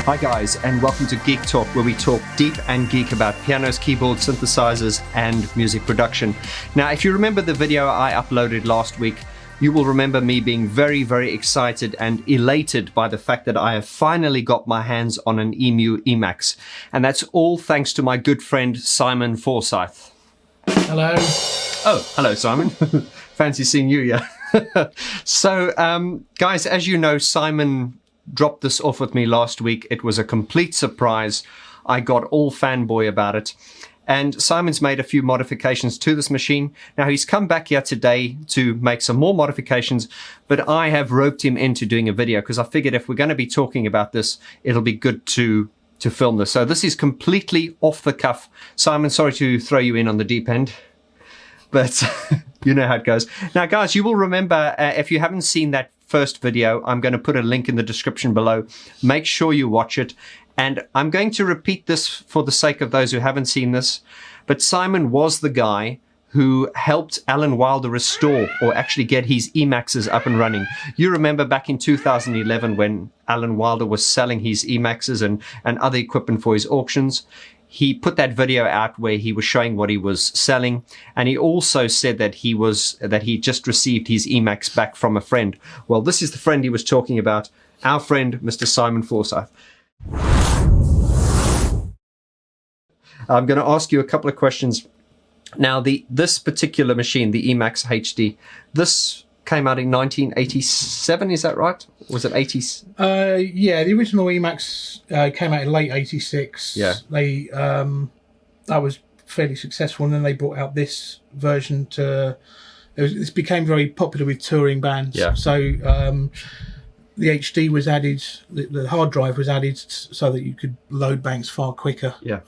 Hi guys, and welcome to Geek Talk, where we talk deep and geek about pianos, keyboards, synthesizers, and music production. Now, if you remember the video I uploaded last week, you will remember me being very, very excited and elated by the fact that I have finally got my hands on an Emu Emax. And that's all thanks to my good friend, Simon Forsyth. Hello. Oh, hello, Simon. Fancy seeing you, yeah. So, guys, as you know, Simon dropped this off with me last week. It was a complete surprise. I got all fanboy about it. And Simon's made a few modifications to this machine. Now, he's come back here today to make some more modifications, but I have roped him into doing a video because I figured if we're going to be talking about this, it'll be good to film this. So this is completely off the cuff. Simon, sorry to throw you in on the deep end, but you know how it goes. Now, guys, you will remember, if you haven't seen that first video, I'm going to put a link in the description below. Make sure you watch it. And I'm going to repeat this for the sake of those who haven't seen this. But Simon was the guy who helped Alan Wilder restore or actually get his Emaxes up and running. You remember back in 2011 when Alan Wilder was selling his Emaxes and other equipment for his auctions. He put that video out where he was showing what he was selling, and he also said that he just received his Emax back from a friend. Well, this is the friend he was talking about, our friend, Mr. Simon Forsyth. I'm going to ask you a couple of questions. Now, this particular machine, the Emax HD, this came out in 1987, is that right? Was it 80? Yeah, the original Emax came out in late 86. Yeah. That was fairly successful, and then they brought out this version this became very popular with touring bands. Yeah. So the HD was added, the hard drive was added so that you could load banks far quicker. Yeah.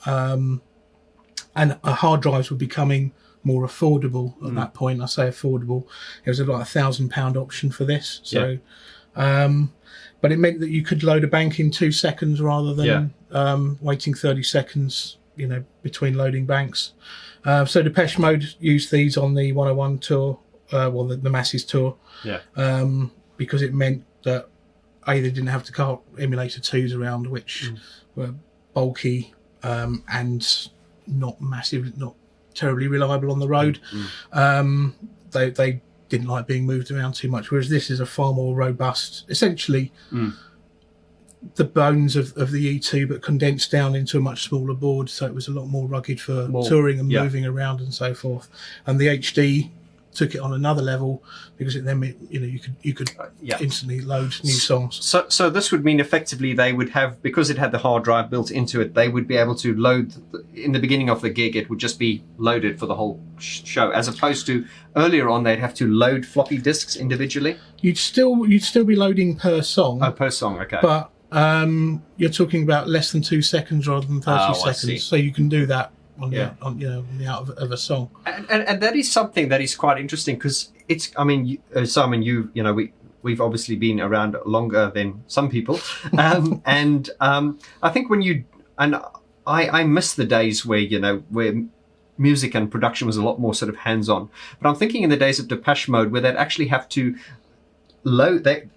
And hard drives were becoming more affordable at that point. I say affordable. It was like £1,000 option for this. So, but it meant that you could load a bank in 2 seconds rather than waiting 30 seconds, between loading banks. So Depeche Mode used these on the 101 tour, the Masses tour, because it meant that they didn't have to cart emulator 2s around, which were bulky and not massive, not terribly reliable on the road. They didn't like being moved around too much, whereas this is a far more robust, essentially the bones of the E2 but condensed down into a much smaller board, so it was a lot more rugged for touring and moving around and so forth. And the HD took it on another level because it then meant you could instantly load new songs. So this would mean effectively they would have, because it had the hard drive built into it, they would be able to load in the beginning of the gig. It would just be loaded for the whole show, as opposed to earlier on they'd have to load floppy disks individually. You'd still be loading per song. Oh, per song, okay. But you're talking about less than 2 seconds rather than 30 seconds, so you can do that on the out of a song. And that is something that is quite interesting, because it's, I mean, Simon, we've obviously been around longer than some people, and I think I miss the days where music and production was a lot more sort of hands-on. But I'm thinking in the days of Depeche Mode, where they'd actually have to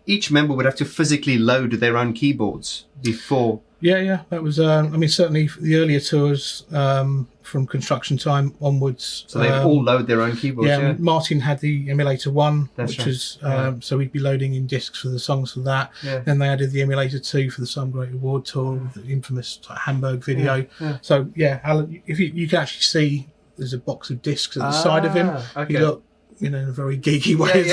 each member would have to physically load their own keyboards before. Yeah, that was. Certainly the earlier tours from Construction Time onwards. So they all load their own keyboards. Yeah, Martin had the Emulator 1, That's which right. was so we'd be loading in discs for the songs for that. Yeah. Then they added the Emulator 2 for the Some Great Award tour, the infamous Hamburg video. Yeah. So Alan, if you can actually see, there's a box of discs at the side of him. Okay. You look, in a very geeky way,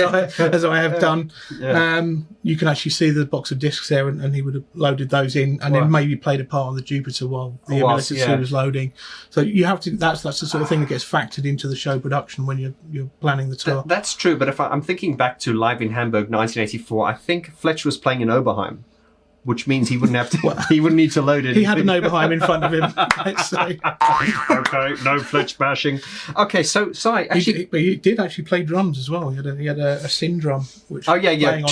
as I have done. Yeah. You can actually see the box of discs there, and he would have loaded those in, and then maybe played a part on the Jupiter while the Emulator 2 was loading. So you have to. That's the sort of thing that gets factored into the show production when you're planning the tour. That's true. But if I'm thinking back to Live in Hamburg 1984, I think Fletch was playing in Oberheim, which means he wouldn't have to. He wouldn't need to load it. He had an Oberheim in front of him. Let's say. Okay, no Fletch bashing. Okay, so sorry. Actually, he did actually play drums as well. He had a sin drum, which playing on,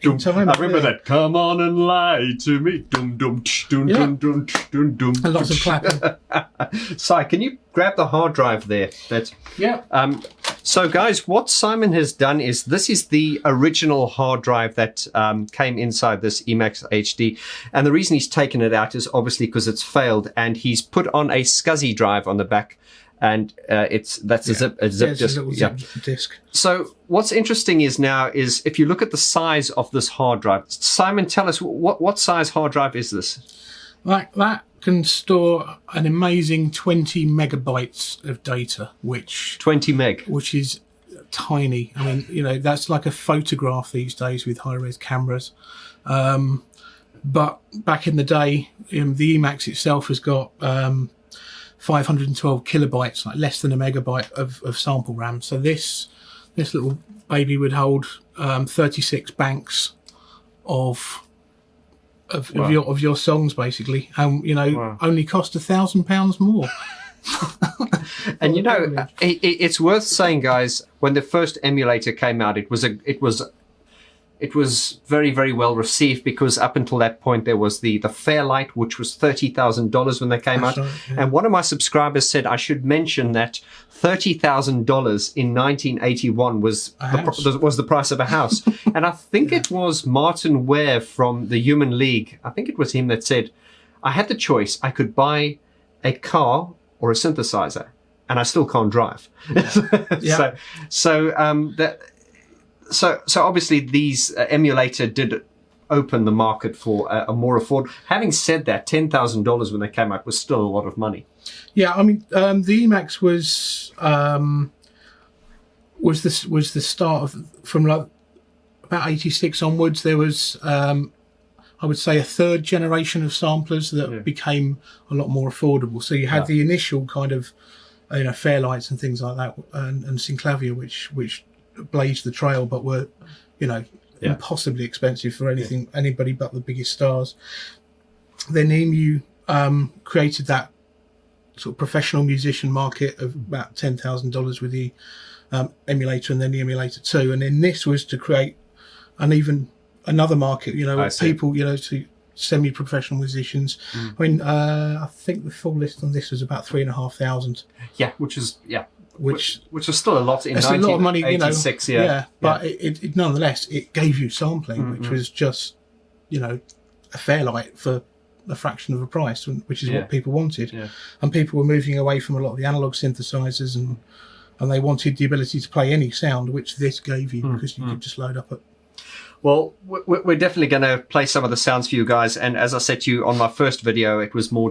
I remember that. Come on and lie to me. Dum dum dum dum dum dum dum. And lots of clapping. Si, can you grab the hard drive there? So, guys, what Simon has done is this is the original hard drive that came inside this Emax HD. And the reason he's taken it out is obviously because it's failed. And he's put on a SCSI drive on the back. And a zip disk. So what's interesting is if you look at the size of this hard drive, Simon, tell us what size hard drive is this? Like that can store an amazing 20 megabytes of data, which 20 meg, which is tiny. I mean, that's like a photograph these days with high-res cameras. But back in the day, the Emax itself has got 512 kilobytes, like less than a megabyte of sample RAM. So this little baby would hold 36 banks of your songs, basically, and only cost £1,000 more. And it's worth saying, guys, when the first emulator came out, it was very, very well received, because up until that point there was the Fairlight, which was $30,000 when they came out. Right, yeah. And one of my subscribers said I should mention that $30,000 in 1981 was the price of a house. And I think it was Martin Ware from the Human League. I think it was him that said, I had the choice. I could buy a car or a synthesizer, and I still can't drive. Yeah. So obviously these emulator did open the market for a more affordable. Having said that, $10,000 when they came out was still a lot of money. Yeah, I mean, the Emax was the start of, from like about 86 onwards. There was I would say a third generation of samplers that became a lot more affordable. So you had the initial kind of Fairlights and things like that, and Synclavier, which blazed the trail, but were impossibly expensive for anybody but the biggest stars. Then Emu created that sort of professional musician market of about $10,000 with the emulator, and then the emulator 2, and then this was to create another market, people, to semi-professional musicians. I mean, I think the full list on this was about 3,500. Yeah, which was still a lot in 1986. A lot of money, but it nonetheless, it gave you sampling, which was just, a Fairlight for a fraction of the price, which is what people wanted. Yeah. And people were moving away from a lot of the analog synthesizers, and they wanted the ability to play any sound, which this gave you, because you could just load up it. Well, we're definitely going to play some of the sounds for you guys. And as I said to you on my first video, it was more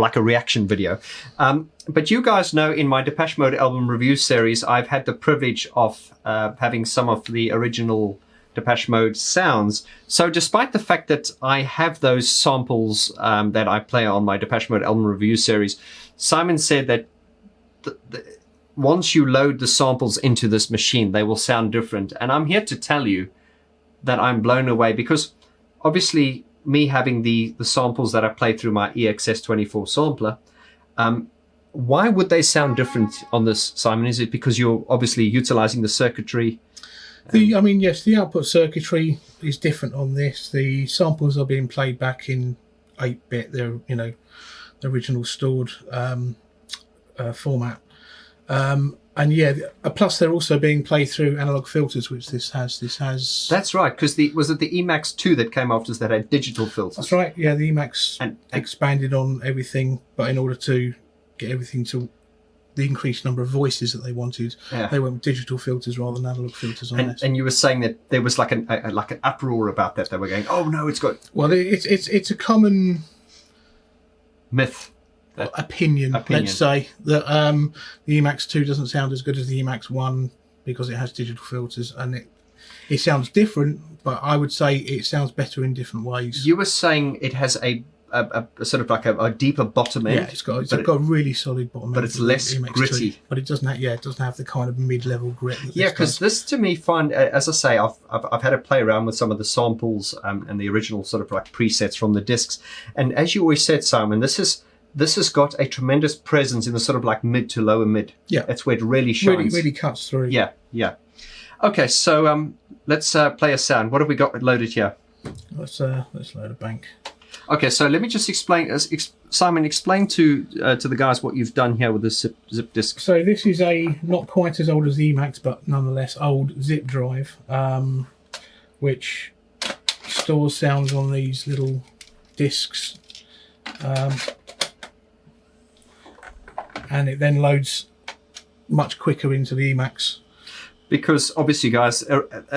like a reaction video. But you guys know, in my Depeche Mode album review series, I've had the privilege of having some of the original Depeche Mode sounds. So despite the fact that I have those samples that I play on my Depeche Mode album review series, Simon said that once you load the samples into this machine, they will sound different. And I'm here to tell you that I'm blown away, because obviously me having the samples that I play through my EXS24 sampler, why would they sound different on this, Simon? Is it because you're obviously utilizing the circuitry? Yes, the output circuitry is different on this. The samples are being played back in 8-bit, they're, the original stored format. Plus they're also being played through analog filters, which this has. That's right, because was it the Emax 2 that came after that had digital filters? That's right. Yeah, the Emax expanded on everything, but in order to get everything to the increased number of voices that they wanted, they went with digital filters rather than analog filters on this. And you were saying that there was like an uproar about that. They were going, "Oh no, it's got." Well, it's a common myth. Opinion, let's say, that the Emax 2 doesn't sound as good as the Emax 1 because it has digital filters, and it sounds different, but I would say it sounds better in different ways. You were saying it has a sort of like a deeper bottom end. Yeah, it's got a really solid bottom end, but it's less gritty. 2, but it doesn't have the kind of mid-level grit. Because this to me, as I say, I've had to play around with some of the samples and the original sort of like presets from the discs, and as you always said, Simon, this has got a tremendous presence in the sort of like mid to lower mid. Yeah. That's where it really shines. Really cuts through. Yeah. Okay, so let's play a sound. What have we got loaded here? Let's load a bank. Okay, so let me just explain, Simon, explain to the guys what you've done here with the zip disk. So this is a not quite as old as the Emax, but nonetheless old zip drive, which stores sounds on these little discs, and it then loads much quicker into the Emax. Because obviously, guys,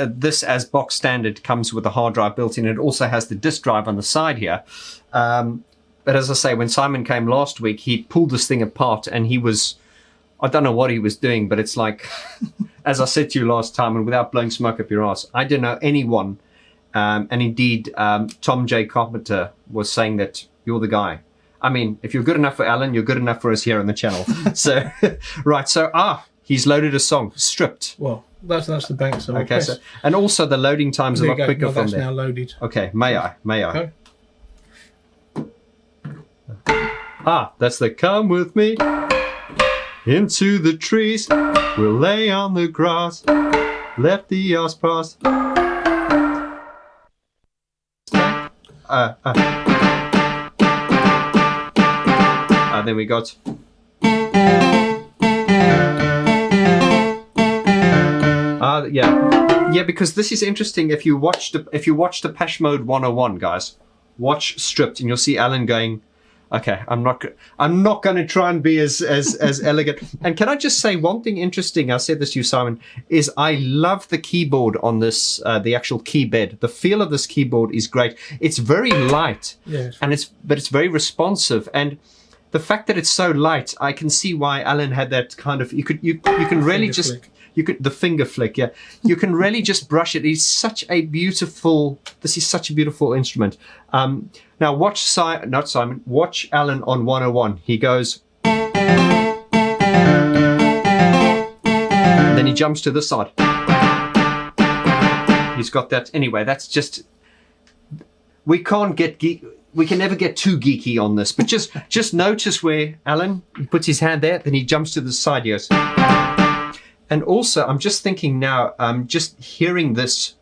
this as box standard comes with a hard drive built in. It also has the disk drive on the side here. But as I say, when Simon came last week, he pulled this thing apart and he was, I don't know what he was doing, but it's like, as I said to you last time, and without blowing smoke up your ass, I don't know anyone. And indeed, Tom J. Carpenter was saying that you're the guy. I mean, if you're good enough for Alan, you're good enough for us here on the channel. So, right. So, he's loaded a song, stripped. Well, that's the bank. So okay, so, and also the loading times are a lot quicker from that's there. now loaded. Okay, may I? Okay. That's the come with me into the trees. We'll lay on the grass. Let the years pass. Then we got. Yeah, because this is interesting. If you watch Depeche Mode 101, guys, watch stripped, and you'll see Alan going, "Okay, I'm not going to try and be as elegant." And can I just say one thing interesting? I said this to you, Simon. Is I love the keyboard on this, the actual key bed. The feel of this keyboard is great. It's very light, and it's very responsive. And the fact that it's so light, I can see why Alan had that kind of. You can really just. Flick. The finger flick, yeah. You can really just brush it. This is such a beautiful instrument. Now watch not Simon, watch Alan on 101. He goes, and then he jumps to this side. He's got that. Anyway, that's just, we can never get too geeky on this, but just notice where Alan puts his hand there, then he jumps to the side, he goes. And also, I'm just thinking now, just hearing this,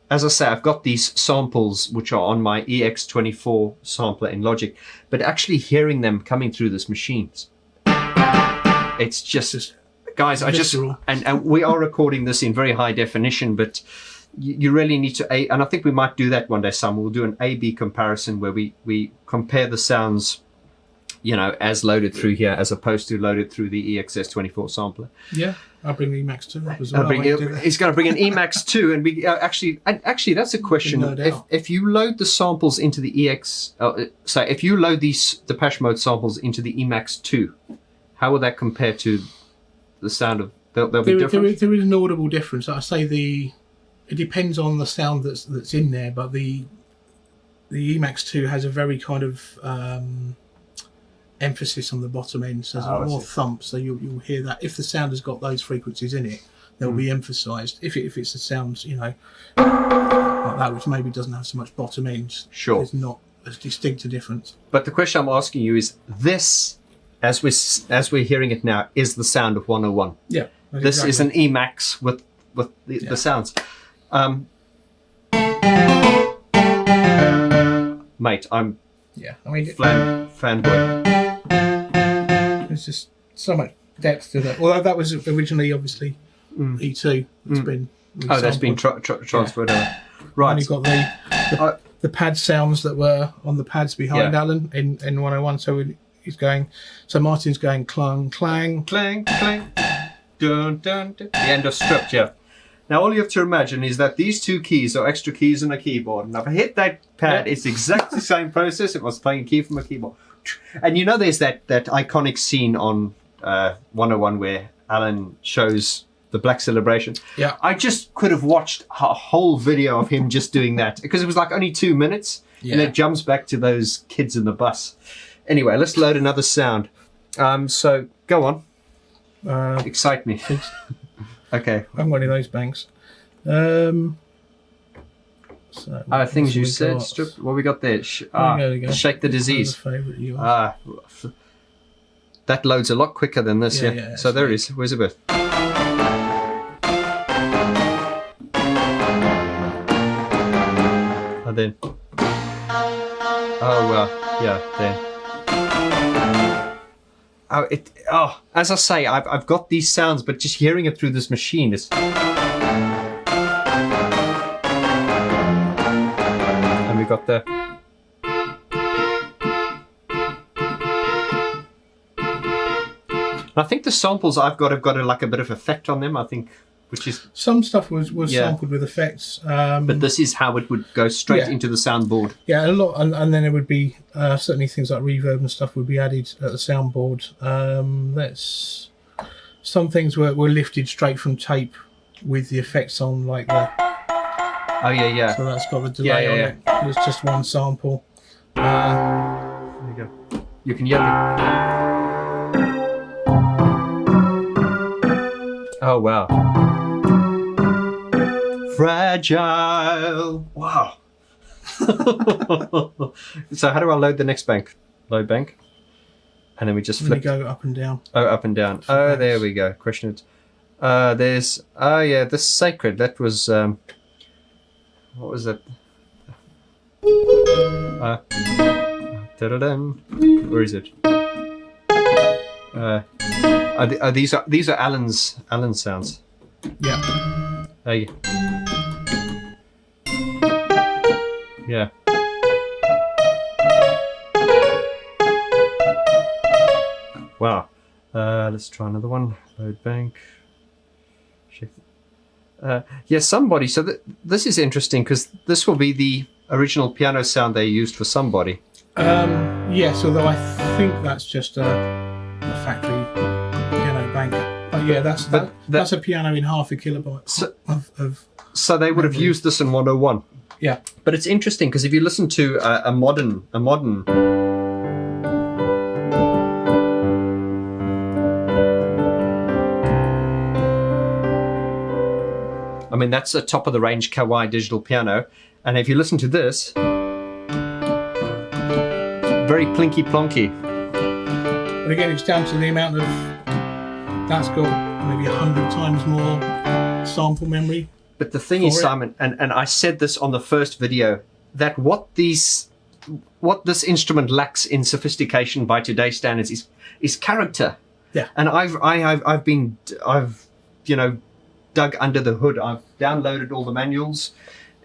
as I say, I've got these samples which are on my EX24 sampler in Logic, but actually hearing them coming through this machine, it's just guys, and we are recording this in very high definition, but you really need to, and I think we might do that one day, Sam. We'll do an A-B comparison where we compare the sounds, as loaded through here as opposed to loaded through the EXS24 sampler. Yeah. I'll bring the Emax 2 up as well. He's going to bring an Emax 2, and we actually that's a question. If you load the samples into the if you load these Depeche Mode samples into the Emax 2, how will that compare to the sound of? They'll be different. There is an audible difference. I say it depends on the sound that's in there, but the Emax 2 has a very kind of emphasis on the bottom end, so there's more thump, so you'll hear that. If the sound has got those frequencies in it, they'll be emphasised. If it's a sound, like that, which maybe doesn't have so much bottom end, there's not as distinct a difference. But the question I'm asking you is, this, as we're hearing it now, is the sound of 101. Yeah. This is an Emax with the sounds. Mate, I'm fanboy. There's just so much depth to that. Although that was originally obviously E2. It's been that's been transferred. Right. And you've got the pad sounds that were on the pads behind Alan in 101. So he's going. So Martin's going clang, clang, clang, clang, dun, dun, dun. The end of stripped. Yeah. Now all you have to imagine is that these two keys are extra keys in a keyboard. And if I hit that pad, it's exactly the same process. It was playing a key from a keyboard. And there's that iconic scene on 101 where Alan shows the Black Celebration. Yeah. I just could have watched a whole video of him just doing that, because it was like only 2 minutes, and it jumps back to those kids in the bus. Anyway, let's load another sound. So go on. Excite me. Okay. I haven't got any of those banks. Things you said. Strip. What we got there? There we go. Shake the Disease. That loads a lot quicker than this. Yeah. So there it is. Where's it with? And then. Oh well, yeah, there. As I say, I've got these sounds, but just hearing it through this machine is. And we got the. I think the samples I've got have got like a bit of effect on them. I think, which is some stuff was sampled with effects, but this is how it would go straight into the soundboard. Yeah, a lot, and then it would be certainly things like reverb and stuff would be added at the soundboard. Some things were lifted straight from tape with the effects on, like the. Oh yeah. So that's got the delay on it. It's just one sample. There you go. You can hear it. Oh wow. Fragile. Wow. So how do I load the next bank? Load bank. And then we just flip. You go up and down. Oh, up and down. Oh, there we go. Question it. There's. Oh yeah, the sacred. That was. What was it? Where is it? These are Alan's sounds. Yeah. Yeah. Wow. Let's try another one. Load bank. Somebody. So this is interesting because this will be the original piano sound they used for Somebody. Yes, although I think that's just a factory piano bank. But yeah, that's a piano in half a kilobyte So they would have used this in 101. Yeah. But it's interesting because if you listen to a modern. I mean, that's a top of the range Kawai digital piano. And if you listen to this, very plinky plonky. But again, it's down to the amount of, that's got maybe 100 times more sample memory. But the thing is, Simon, and I said this on the first video, that what this instrument lacks in sophistication by today's standards is character. Yeah. And I've dug under the hood. I've downloaded all the manuals,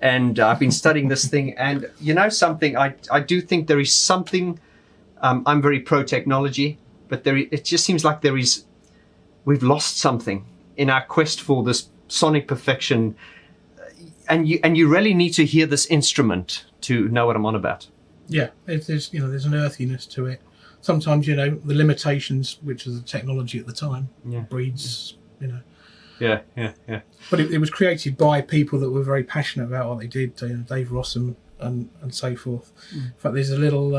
and I've been studying this thing. And you know something, I do think there is something. I'm very pro technology, but it just seems like we've lost something in our quest for this sonic perfection. And you really need to hear this instrument to know what I'm on about. Yeah, there's an earthiness to it. Sometimes the limitations, which is the technology at the time, breeds. Yeah. But it was created by people that were very passionate about what they did. Dave Rossum and so forth. In fact, there's a little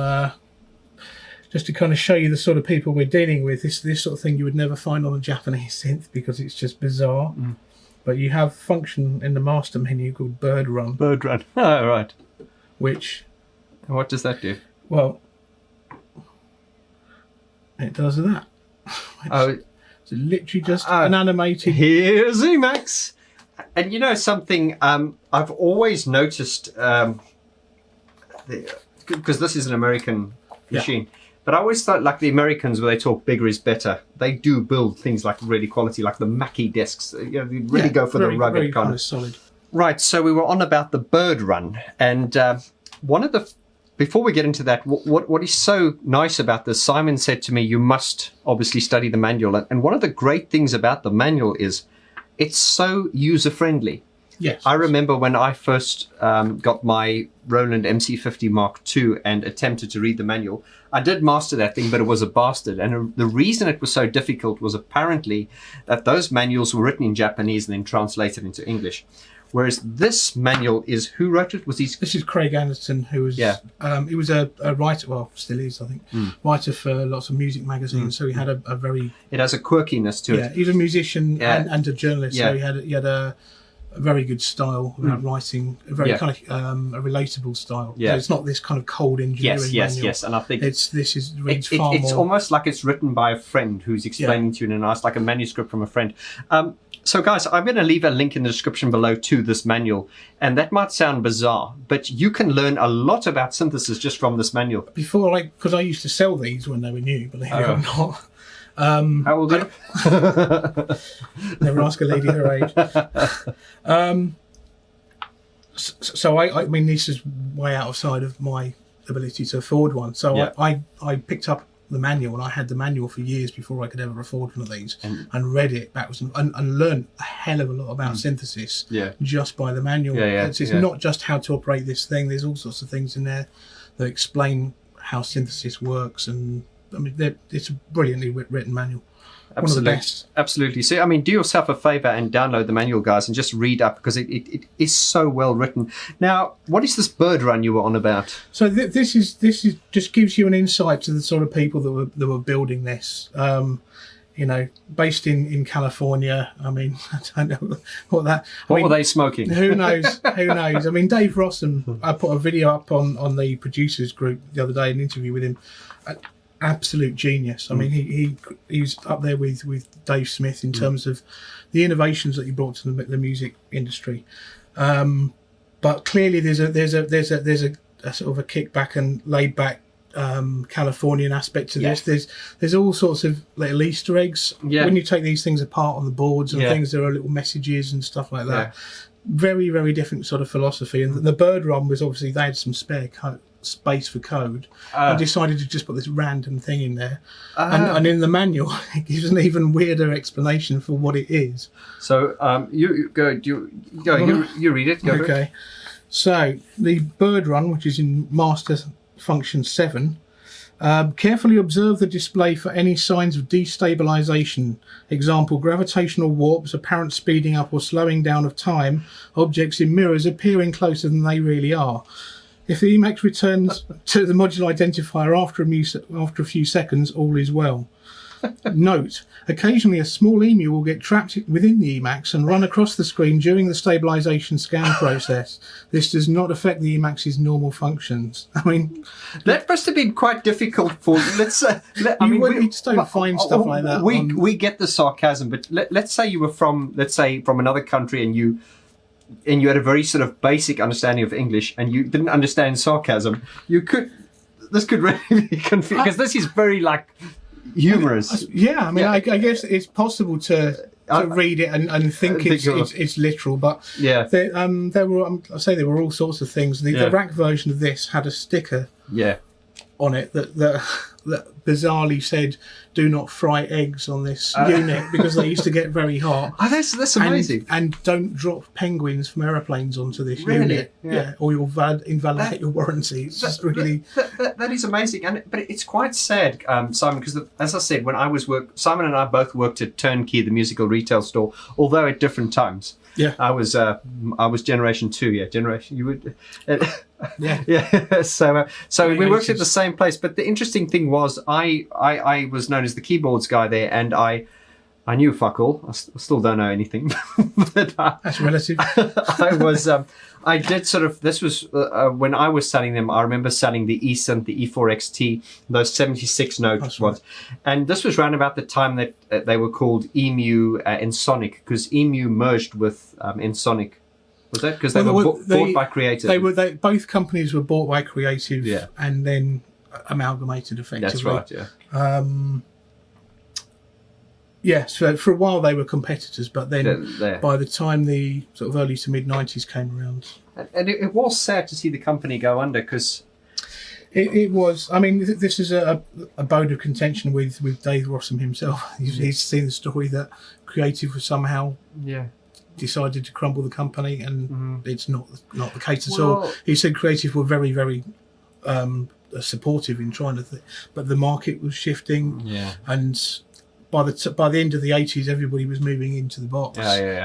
just to kind of show you the sort of people we're dealing with. This sort of thing you would never find on a Japanese synth because it's just bizarre. But you have function in the master menu called Bird Run. Bird Run. Oh, right. Which. What does that do? Well, it does that. It's literally just an animated. Here's Emax. And you know something, I've always noticed, because this is an American machine, but I always thought like the Americans, where they talk bigger is better, they do build things like really quality, like the Mackie desks. They really go for the rugged very kind of solid. Right, so we were on about the Bird Run, and before we get into that, what is so nice about this, Simon said to me, you must obviously study the manual. And one of the great things about the manual is it's so user-friendly. Yes. I remember when I first got my Roland MC50 Mark II and attempted to read the manual, I did master that thing, but it was a bastard. And the reason it was so difficult was apparently that those manuals were written in Japanese and then translated into English. Whereas this manual is, who wrote it? This is Craig Anderson, who was he was a writer, well, still is, I think, writer for lots of music magazines. So he had a very. It has a quirkiness to it. Yeah, he's a musician and a journalist. So he had a very good style about writing, a very kind of a relatable style. Yeah, so it's not this kind of cold engineering manual. Yes, and I think it's it's almost like it's written by a friend who's explaining to you in a nice, like a manuscript from a friend. So guys, I'm going to leave a link in the description below to this manual, and that might sound bizarre, but you can learn a lot about synthesis just from this manual. Because I used to sell these when they were new, believe it or not. How old are you? Never ask a lady her age. So I mean, this is way outside of my ability to afford one. So Yeah. I picked up the manual, and I had the manual for years before I could ever afford one of these, and read it backwards and learned a hell of a lot about synthesis just by the manual. It's not just how to operate this thing. There's all sorts of things in there that explain how synthesis works, and I mean, it's a brilliantly written manual. One of the best. Absolutely. So, I mean, do yourself a favor and download the manual, guys, and just read up, because it is so well written. Now, what is this bird run you were on about? So this is just gives you an insight to the sort of people that were building this. You know, based in California. I mean, I don't know what that. What were they smoking? Who knows? Who knows? I mean, Dave Rossum. I put a video up on the producers group the other day, an interview with him. Absolute genius. I mean, he's up there with Dave Smith in terms of the innovations that he brought to the music industry. But clearly, there's a sort of a kickback and laid back Californian aspect to this. There's all sorts of little Easter eggs when you take these things apart on the boards and things. There are little messages and stuff like that. Very, very different sort of philosophy. And the bird run was obviously they had some spare space for code and decided to just put this random thing in there, and in the manual it gives an even weirder explanation for what it is. So you read it. Go okay. So the bird run, which is in master function 7, carefully observe the display for any signs of destabilization. Example: gravitational warps, apparent speeding up or slowing down of time, objects in mirrors appearing closer than they really are. If the Emax returns to the modular identifier after a few seconds, all is well. Note: occasionally a small emu will get trapped within the Emax and run across the screen during the stabilization scan process. This does not affect the Emax's normal functions. I mean, that must have been quite difficult for. Let's say, we just don't find stuff like that. We get the sarcasm, but let's say you were from another country, and you had a very sort of basic understanding of English, and you didn't understand sarcasm. This could really be confusing, because this is very humorous. I mean, I guess it's possible to read it and think it's literal, but there were all sorts of things. The rack version of this had a sticker on it that bizarrely said, "Do not fry eggs on this unit," because they used to get very hot. Oh, that's amazing. And don't drop penguins from aeroplanes onto this unit. Or you'll invalidate your warranty. It's just really that is amazing. But it's quite sad, Simon, because as I said, when Simon and I both worked at Turnkey, the musical retail store, although at different times. Yeah, I was generation 2. Yeah, generation you would. So we worked at the same place. But the interesting thing was, I was known as the keyboards guy there, and I knew fuck all. I still don't know anything. But that's relative. I did sort of. This was when I was selling them. I remember selling the eSynth, the E4XT, those 76 note ones, and this was around about the time that they were called Emu and Sonic, because Emu merged with Ensonic. Was that because they were bought by Creative? Both companies were bought by Creative, and then amalgamated effectively. That's right. So for a while they were competitors, but then by the time the sort of early to mid 90s came around, and it was sad to see the company go under, because it was. I mean, this is a bone of contention with Dave Rossum himself. He's seen the story that Creative was somehow decided to crumble the company, and it's not the case at all. He said Creative were very, very supportive in trying to, but the market was shifting, and by the end of the 80s, everybody was moving into the box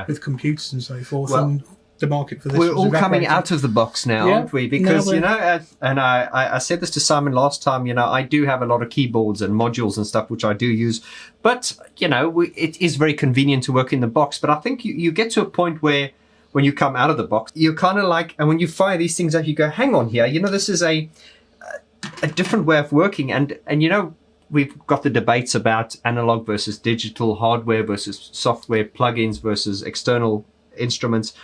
with computers and so forth, and the market for this we're was all coming out of the box now, aren't we? Because and I said this to Simon last time, I do have a lot of keyboards and modules and stuff which I do use, but it is very convenient to work in the box. But I think you get to a point where when you come out of the box, you're kind of and when you fire these things out, you go, hang on here, this is a different way of working, and we've got the debates about analog versus digital, hardware versus software, plugins versus external instruments,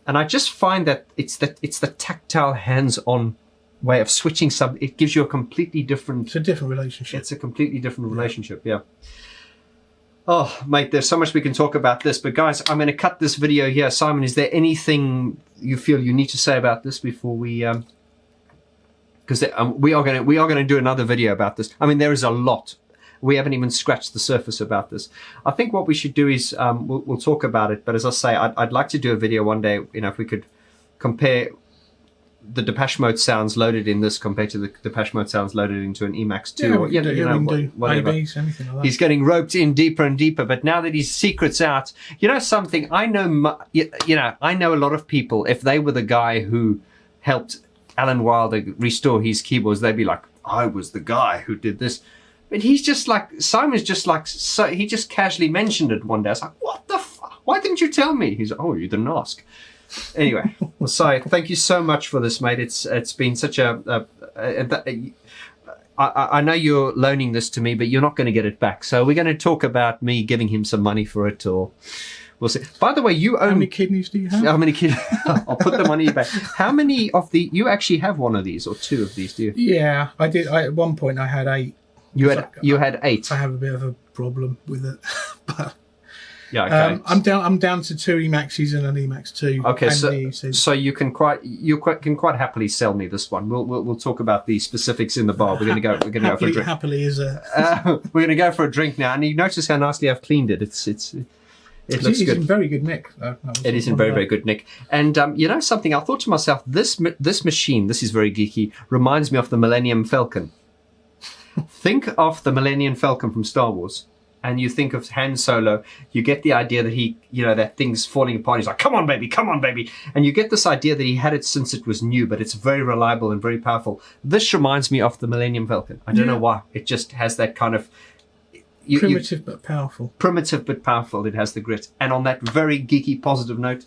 and I just find that it's the tactile, hands-on way of switching it gives you a completely different. It's a different relationship. It's a completely different relationship. Yeah. Oh, mate, there's so much we can talk about this, but guys, I'm going to cut this video here. Simon, is there anything you feel you need to say about this before we? Because we are going to do another video about this. I mean, there is a lot. We haven't even scratched the surface about this. I think what we should do is we'll talk about it. But as I say, I'd like to do a video one day. You know, if we could compare the Depeche Mode sounds loaded in this compared to the Depeche Mode sounds loaded into an Emax 2 or whatever. ABs, anything like that. He's getting roped in deeper and deeper, but now that his secret's out, you know something, I know a lot of people, if they were the guy who helped Alan Wilder restore his keyboards, they'd be like, I was the guy who did this. But he's just like, Simon's just like, so he just casually mentioned it one day. I was like, what the fuck? Why didn't you tell me? He's like, oh, you didn't ask. Anyway, so thank you so much for this, mate. It's been such I know you're loaning this to me, but you're not going to get it back. So we're going to talk about me giving him some money for it, or we'll see. By the way, you own... How many kidneys do you have? How many kidneys? I'll put the money back. How many of you actually have one of these or two of these, do you? Yeah, I did. At one point I had 8. You had 8. I have a bit of a problem with it. But yeah, okay. I'm down to 2 Emaxes and an Emax 2. Okay, so you can quite happily sell me this one. We'll talk about the specifics in the bar. We're gonna go for a drink. Happily is a. We're gonna go for a drink now, and you notice how nicely I've cleaned it. It looks good. It's in very good nick. It is in very good nick. And you know something? I thought to myself, this machine, this is very geeky, reminds me of the Millennium Falcon. Think of the Millennium Falcon from Star Wars, and you think of Han Solo. You get the idea that that thing's falling apart. He's like, come on, baby. And you get this idea that he had it since it was new, but it's very reliable and very powerful. This reminds me of the Millennium Falcon. I don't know why. It just has that kind of... primitive but powerful. Primitive but powerful. It has the grit. And on that very geeky, positive note,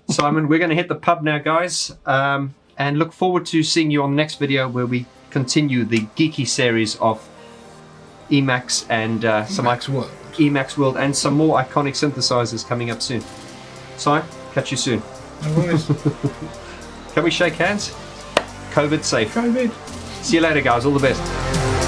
Simon, we're going to hit the pub now, guys, and look forward to seeing you on the next video where we continue the geeky series of Emax and some Emax World and some more iconic synthesizers coming up soon. So, catch you soon. No worries. Can we shake hands? COVID safe. COVID. See you later, guys. All the best.